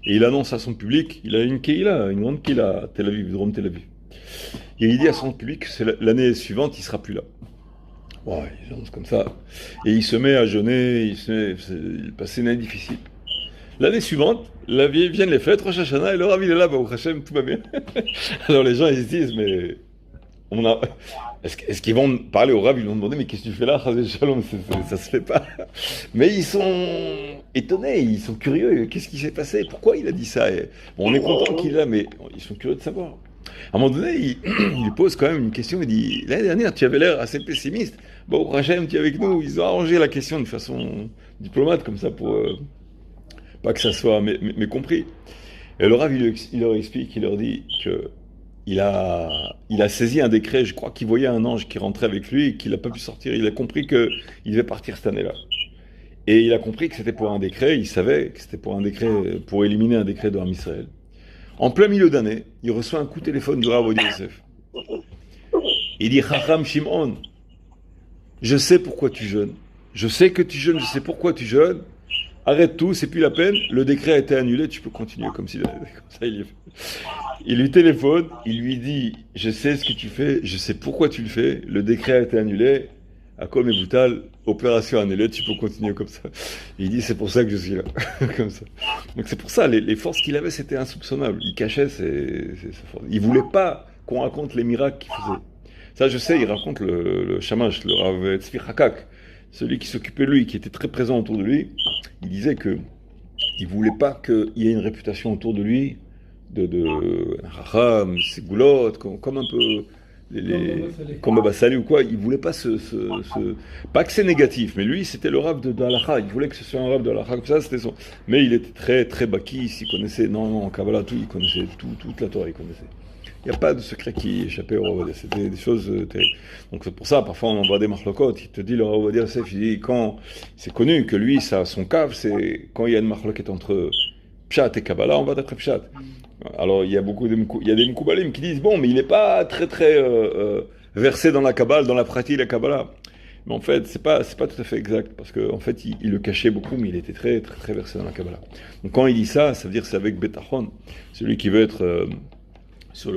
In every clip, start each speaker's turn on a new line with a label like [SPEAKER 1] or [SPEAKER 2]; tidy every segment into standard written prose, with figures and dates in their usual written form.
[SPEAKER 1] Et il annonce à son public, il a une Keïla, une grande Keïla à Tel Aviv, Drôme Tel Aviv. Et il dit à son public que l'année suivante, il sera plus là. Bon, il annonce comme ça. Et il se met à jeûner, il passe une année difficile. L'année suivante, viennent les fêtes, Rosh Hashanah, et le Rav il est là, Baruch Hashem, tout va bien. Alors les gens ils se disent, mais on a, est-ce qu'ils vont parler au Rav, ils vont demander, mais qu'est-ce que tu fais là, Chazé Shalom, ça se fait pas. Mais ils sont étonnés, ils sont curieux, qu'est-ce qui s'est passé, pourquoi il a dit ça. Et, bon, on est content qu'il est là, mais ils sont curieux de savoir. À un moment donné, il lui pose quand même une question, il dit, l'année dernière, tu avais l'air assez pessimiste, Baruch Hashem, tu es avec nous, ils ont arrangé la question de façon diplomate, comme ça, pour pas que ça soit mécompris. Et le Rav, il leur explique, il leur dit que il a saisi un décret, je crois qu'il voyait un ange qui rentrait avec lui et qu'il n'a pas pu sortir. Il a compris qu'il devait partir cette année-là. Et il a compris que c'était pour un décret, il savait que c'était pour un décret, pour éliminer un décret de Ham Israël. En plein milieu d'année, il reçoit un coup de téléphone du Rav Odia Yosef. Il dit, Chacham Shimon, je sais pourquoi tu jeûnes. Je sais que tu jeûnes, je sais pourquoi tu jeûnes. Arrête tout, c'est plus la peine, le décret a été annulé, tu peux continuer comme ça il lui téléphone, il lui dit, je sais ce que tu fais, je sais pourquoi tu le fais, le décret a été annulé, à quoi mes boutales, opération annulée, tu peux continuer comme ça. Et il dit, c'est pour ça que je suis là, comme ça. Donc c'est pour ça, les forces qu'il avait, c'était insoupçonnable, il cachait ses forces. Il voulait pas qu'on raconte les miracles qu'il faisait. Ça, je sais, il raconte le shamash, le Rav Tzvi Hakak, celui qui s'occupait de lui, qui était très présent autour de lui. Il disait que il voulait pas qu'il y ait une réputation autour de lui de Raham, Ségoulot, comme un peu comme Baba Salé ou quoi. Il voulait pas pas que c'est négatif, mais lui c'était le rab de Halacha. Il voulait que ce soit un rab de Halacha comme ça, c'était son. Mais il était très très bakis, il connaissait non Kabbalah tout, il connaissait toute la Torah, il connaissait. Il n'y a pas de secret qui échappait au Rav Ovadia. C'était des choses terribles. Donc c'est pour ça, parfois on envoie des marlocotes. Il te dit, le Rav Ovadia Yosef, il dit, quand c'est connu que lui, ça, son cave, c'est quand il y a une marloquette entre Pshat et Kabbalah, on va d'après Pshat. Alors il y a il y a des Mkoubalim qui disent, bon, mais il n'est pas très versé dans la Kabbalah, dans la pratique de la Kabbalah. Mais en fait, c'est pas tout à fait exact, parce qu'en fait, il le cachait beaucoup, mais il était très versé dans la Kabbalah. Donc quand il dit ça, ça veut dire que c'est avec Betachon, celui qui veut être sur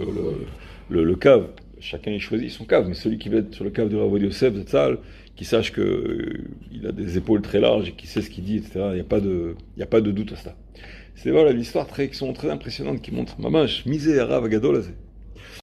[SPEAKER 1] le cave. Chacun y choisit son cave, mais celui qui va être sur le cave de Rav Ovadia Yosef, Zatzal, qui sache qu'il a des épaules très larges et qui sait ce qu'il dit, etc. Il n'y a pas de doute à ça. C'est voilà l'histoire qui sont très impressionnantes, qui montrent Mamash, misé Rav Gadol.